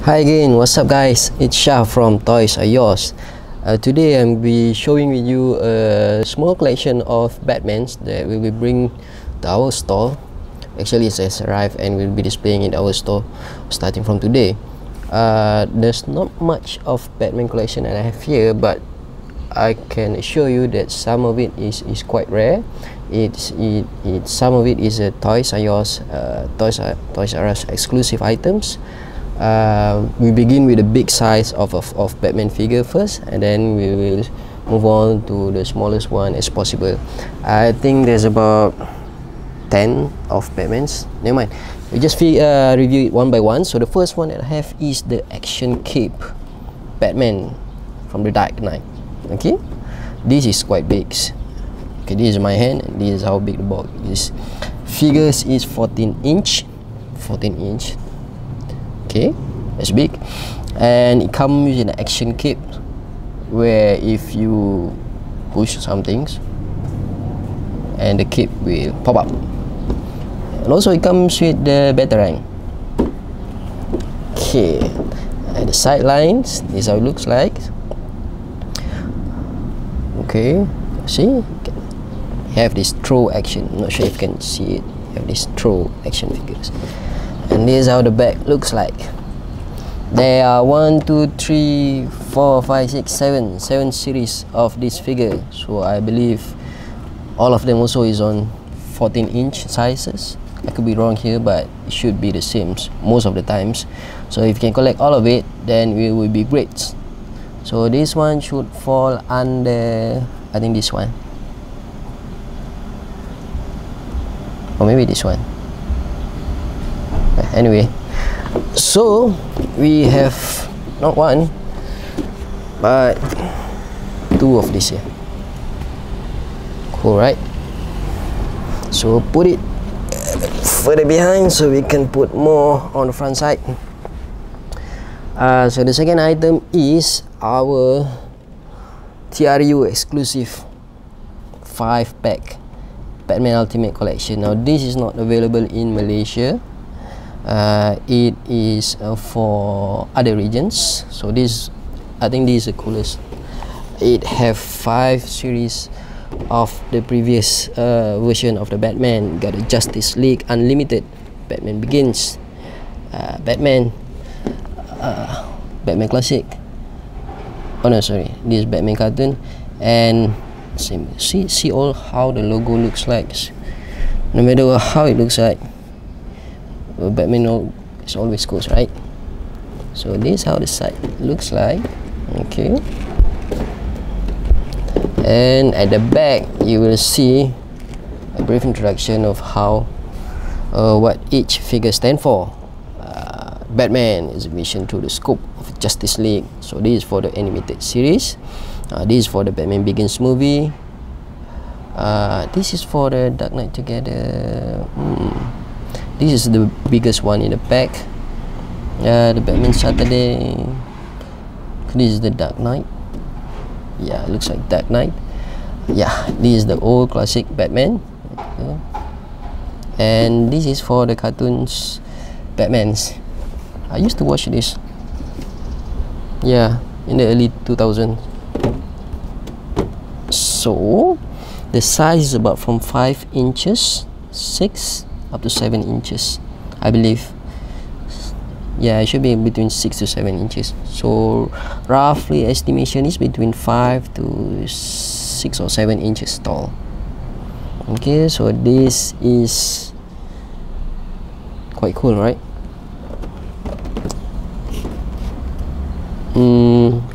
Hi again, what's up guys? It's Shah from Toys Are Yours. Today I'm be showing with you a small collection of Batmans that we will bring to our store. Actually it has arrived and we'll be displaying it at our store starting from today. There's not much of Batman collection that I have here, but I can assure you that some of it is quite rare. Some of it is a Toys R Us, Toys R Us exclusive items. We begin with the big size of Batman figure first, and then we will move on to the smallest one as possible. I think there's about 10 of Batmans. Never mind, we just review it one by one. So the first one that I have is the Action Cape Batman from the Dark Knight. Okay, this is quite big. Okay, this is my hand and this is how big the box is. Figures is 14 inch. Okay, that's big, and it comes in an action cape where if you push some things and the cape will pop up, and also it comes with the Batarang. Okay, and the sidelines, this is how it looks like. Okay, see, have this throw action. I'm not sure if you can see it. Have this throw action figures. And this is how the back looks like. There are 1, 2, 3, 4, 5, 6, 7 series of this figure. So I believe all of them also is on 14-inch sizes. I could be wrong here, but it should be the same most of the times. So if you can collect all of it, then it will be great. So this one should fall under, I think this one, or maybe this one. Anyway, so we have not one but two of this here. Cool, right? So put it further behind so we can put more on the front side. So the second item is our TRU exclusive 5-pack Batman Ultimate Collection. Now this is not available in Malaysia. It is for other regions. So this, I think this is the coolest. It have 5 series of the previous version of the Batman. Got a Justice League Unlimited, Batman Begins, Batman Classic. Oh no, sorry, this is Batman cartoon. And see all how the logo looks like. No matter how it looks like, Batman is always goes, right? So this is how the side looks like. Okay, and at the back you will see a brief introduction of how what each figure stand for. Batman is a mission through the scope of Justice League. So this is for the animated series. This is for the Batman Begins movie. This is for the Dark Knight Together. This is the biggest one in the pack. The Batman Saturday. This is the Dark Knight. Yeah, it looks like Dark Knight. Yeah, this is the old classic Batman. And this is for the cartoons Batmans. I used to watch this. Yeah, in the early 2000s. So the size is about from 5 inches, 6 up to 7 inches, I believe. Yeah, it should be between 6 to 7 inches. So roughly estimation is between 5 to 6 or 7 inches tall. Okay, so this is quite cool, right?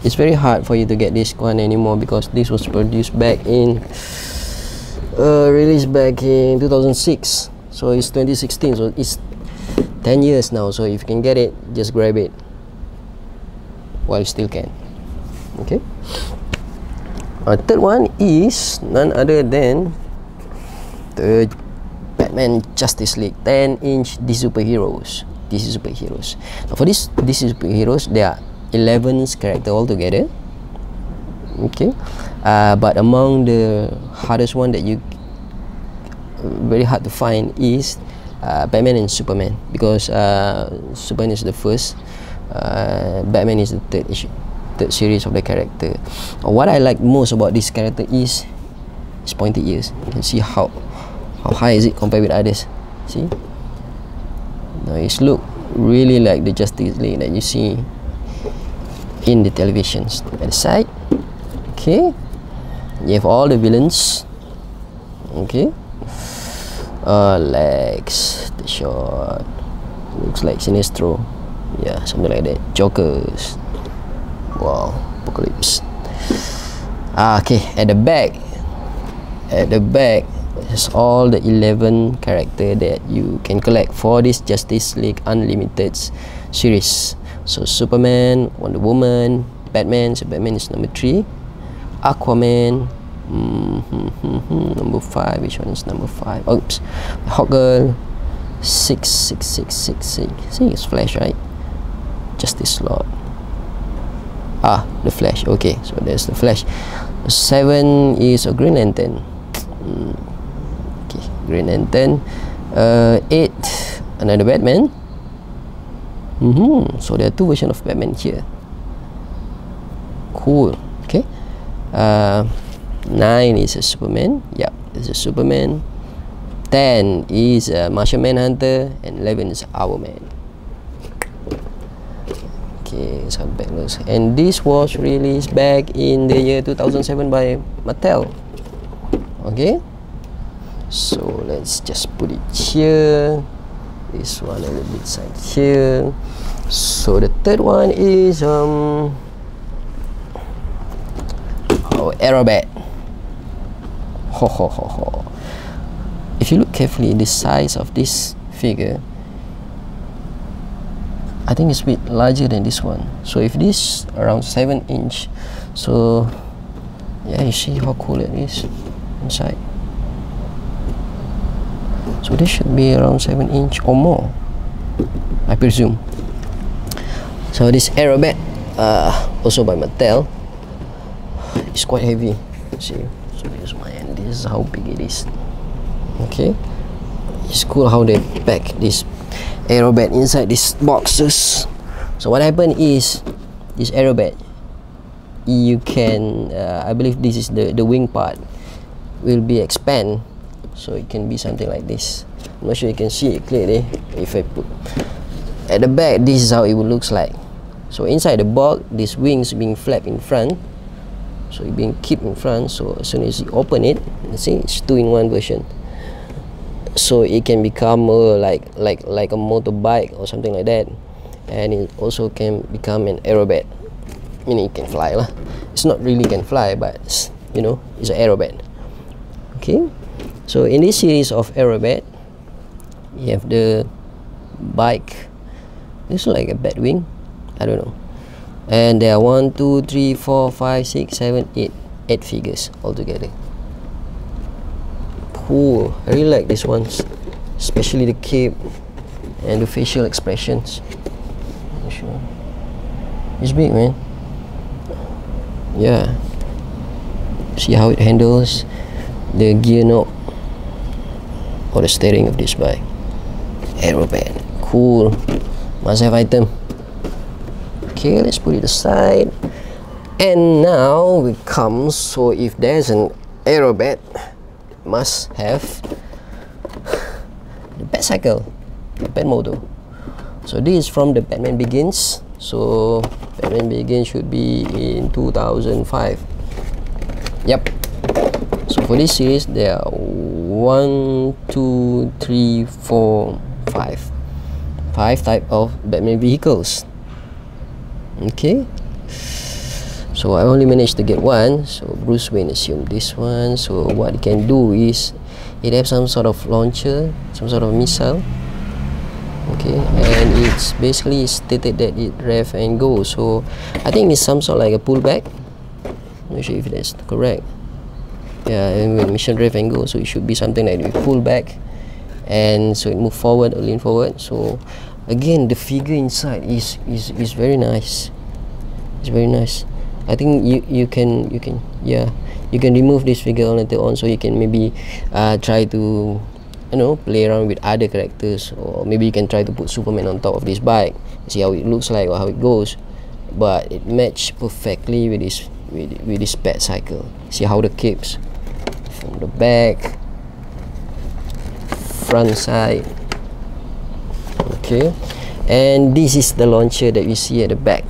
It's very hard for you to get this one anymore because this was produced back in released back in 2006. So it's 2016, so it's 10 years now. So if you can get it, just grab it while you still can. Okay, third one is none other than the Batman Justice League 10-inch DC Superheroes. Now for this DC Superheroes, there are 11 characters altogether. Okay, but among the hardest one that you very hard to find is Batman and Superman, because Superman is the first Batman is the third series of the character. What I like most about this character is his pointed ears. You can see how high is it compared with others. See, now it's look really like the Justice League that you see in the televisions. At the side, okay, you have all the villains. Okay, legs, the shot looks like Sinestro, yeah, something like that. Jokers, wow, Apocalypse. Okay, at the back is all the 11 character that you can collect for this Justice League Unlimited series. So Superman, Wonder Woman, Batman, so Batman is number 3, Aquaman, number 5, which one is number 5? Oops, Hawkgirl, 66666. See, it's Flash, right? Justice Lord. The Flash. Okay, so there's the Flash. 7 is a Green Lantern. Okay, Green Lantern. 8, another Batman. So there are 2 versions of Batman here. Cool. Okay. 9 is a Superman. Yep, it's a Superman. 10 is a Martian Manhunter, and 11 is Hourman. Okay, so back looks. And this was released back in the year 2007 by Mattel. Okay, so let's just put it here. This one a little bit side here. So the third one is Aerobat. If you look carefully, the size of this figure, I think it's a bit larger than this one. So if this around 7 inch, so yeah, you see how cool it is inside. So this should be around 7 inch or more, I presume. So this Aerobat, also by Mattel, it's quite heavy. See, so here's my hand. This is how big it is. Okay, it's cool how they pack this Aerobat inside these boxes. So what happened is, this Aerobat, you can I believe this is the wing part will be expand, so it can be something like this. I'm not sure you can see it clearly. If I put at the back, this is how it would looks like. So inside the box, these wings being flapped in front, so it being kept in front. So as soon as you open it, you see it's 2-in-1 version. So it can become like a motorbike or something like that, and it also can become an Aerobat, meaning it can fly lah. It's not really can fly, but you know, it's an Aerobat. Okay, so in this series of Aerobat, you have the bike. This is like a Batwing, I don't know. And there are 1, 2, 3, 4, 5, 6, 7, 8 figures altogether. Cool. I really like these ones, especially the cape and the facial expressions. Sure, it's big, man. Yeah. See how it handles the gear knob or the steering of this bike. Aerobat. Cool. Must have item. Okay, let's put it aside. And now we come. So if there's an Aerobat, must have the Batcycle, the Batmoto. So this is from the Batman Begins. So Batman Begins should be in 2005. Yep. So for this series, there are 1, 2, 3, 4, 5 type of Batman vehicles. Okay, so I only managed to get one. So Bruce Wayne assumed this one. So what it can do is, it has some sort of launcher, some sort of missile. Okay, and it's basically stated that it rev and go. So I think it's some sort of like a pullback. I'm not sure if that's correct. Yeah, and when mission rev and go, so it should be something like we pull back, and so it move forward or lean forward. So again, the figure inside is very nice. It's very nice. I think you can remove this figure later on, so you can maybe try to you know, play around with other characters, or maybe you can try to put Superman on top of this bike, see how it looks like or how it goes. But it matched perfectly with this Bat Cycle. See how the capes from the back, front side. Okay, and this is the launcher that you see at the back.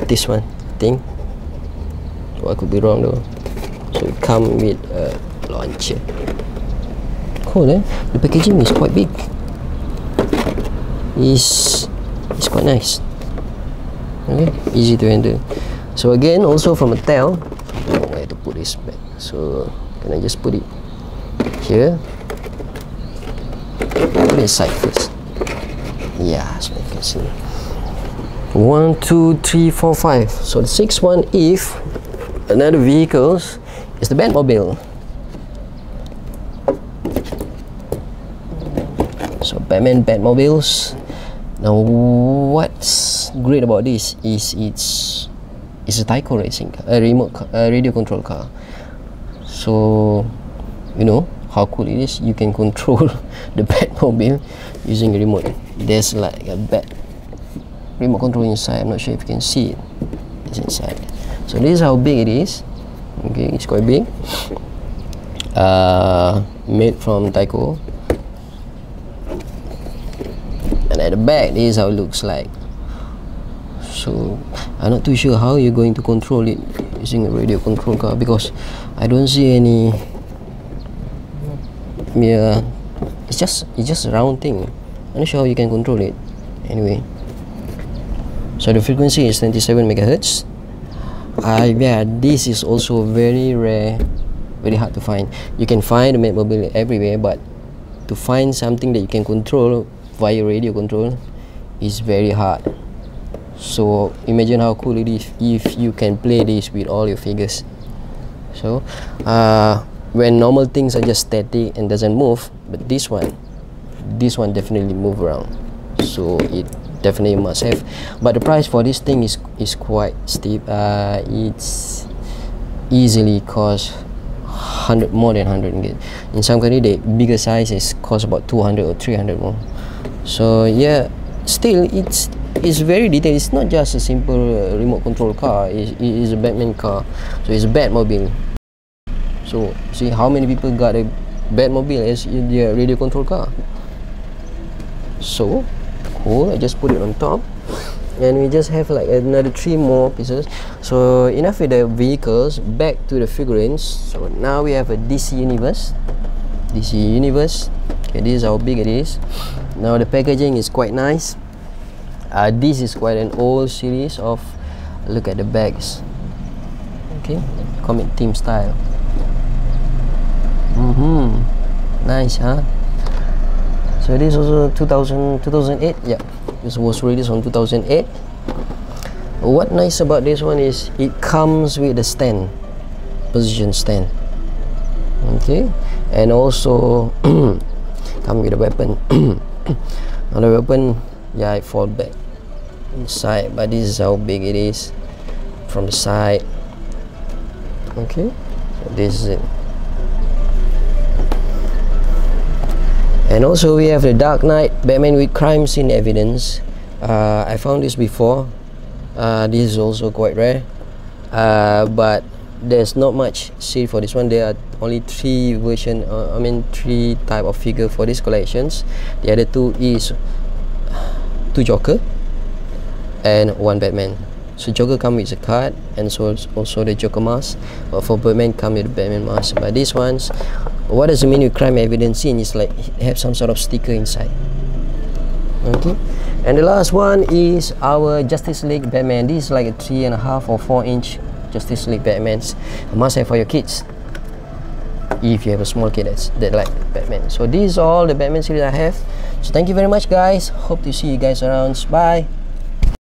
This one, I think. So I could be wrong though. So it comes with a launcher. Cool, eh? The packaging is quite big. It's quite nice. Okay, easy to handle. So again, also from a tail, where to put this back. So can I just put it here? Put it aside first. Yeah, so you can see. 1, 2, 3, 4, 5. So the sixth one, if another vehicles, is the Batmobile. So Batman Batmobiles. Now what's great about this is it's a Tyco racing car, a radio control car. So you know how cool it is. You can control the Batmobile using a remote. There's like a bat remote control inside. I'm not sure if you can see it. It's inside. So this is how big it is. Okay, it's quite big. Made from Tyco. And at the back, this is how it looks like. So I'm not too sure how you're going to control it using a radio control car, because I don't see any. Yeah, it's just a round thing. I'm not sure how you can control it. Anyway, so the frequency is 27 megahertz. Yeah, this is also very rare, very hard to find. You can find the Batmobile everywhere, but to find something that you can control via radio control is very hard. So imagine how cool it is if you can play this with all your figures. So when normal things are just static and doesn't move, but this one definitely move around, so it definitely must have. But the price for this thing is quite steep. It's easily cost more than 100 ringgit. In some country, the bigger sizes cost about 200 or 300 more. So yeah, still it's very detailed. It's not just a simple remote control car. It is a Batman car, so it's a Batmobile. So see how many people got a Batmobile as their radio control car. So cool. I just put it on top, and we just have like another 3 more pieces. So enough with the vehicles, back to the figurines. So now we have a DC Universe. Okay, this is how big it is. Now the packaging is quite nice. This is quite an old series of, look at the bags. Okay, comic theme style. Nice, huh? So this also 2008. Yeah, this was released on 2008. What nice about this one is it comes with a stand, position stand. Okay, and also come with a weapon. On the weapon, yeah, it falls back inside, but this is how big it is from the side. Okay, so this is it. And also we have the Dark Knight Batman with crime scene evidence. I found this before. This is also quite rare, but there's not much seed for this one. There are only 3 version, 3 type of figure for these collections. The other 2 is 2 Joker and 1 Batman. So Joker comes with a card, and so also the Joker mask. But for Batman, come with the Batman mask. But these ones, what does it mean with crime evidence scene? It's like have some sort of sticker inside. Okay, and the last one is our Justice League Batman. This is like a 3.5 or 4-inch Justice League Batman's. A must have for your kids if you have a small kid that like Batman. So these are all the Batman series I have. So thank you very much, guys. Hope to see you guys around. Bye.